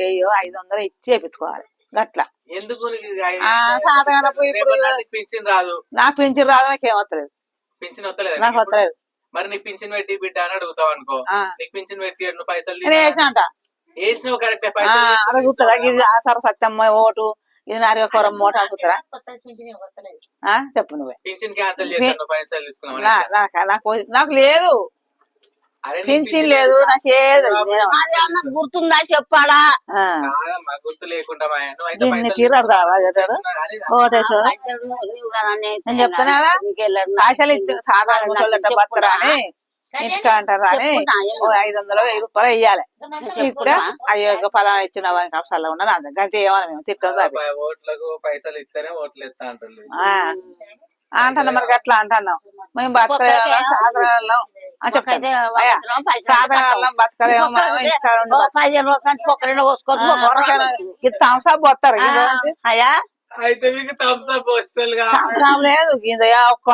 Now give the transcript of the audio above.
అయ్యో 500 ఇచ్చి చేపించుకోవాలి గట్లా. ఎందుకు సాధారణప్పుడు ఇప్పుడు పింఛన్ రాదు, నాకు పింఛన్ రాదు, నాకేం వస్తలేదు, పింఛన్ వస్తలేదు నాకు వస్తలేదు. మరి నీకు పింఛన్ పెట్టి బిడ్డ అని అడుగుతావు అనుకో, నీకు పింఛన్ పెట్టి నువ్వు పైసలు వేసినంట వేసినావు కరెక్టే, అడుగుతారా ఇది ఆసార సత్యమ్మ ఓటు, ఇది నారిగపురం ఓటు అనుకుంటారా? చెప్పు నువ్వే. పింఛన్ క్యాన్సిల్ చేస్తాను పైసలు తీసుకున్నావు. నాకు లేదు పింఛన్ లేదు, నాకేది గుర్తుందా చెప్పాడా? గుర్తు లేకుండా నేను చెప్తున్నా ఆశలు ఇచ్చిన సాధారణ బతకరా అని ఇంటికా అంటారా అని 500 1000 రూపాయలు ఇయ్యాలి. ఇస్తే అయ్యో ఫలానా ఇచ్చిన కష్టాల్లో ఉన్నది అంత గంట ఏమన్నా మేము తిట్టం ఓట్లకు పైసలు ఇస్తేనే ఓట్లు ఇస్తా అంటుంది అంటున్నాం. మరి అట్లా అంటున్నాం మేము బతకలేము, సాధారణం సాధారణం బతకలేము. థమ్స్ అప్ పోతారు అయ్యా అయితే మీకు థమ్స్ అప్ లేదు గింజ ఒక్క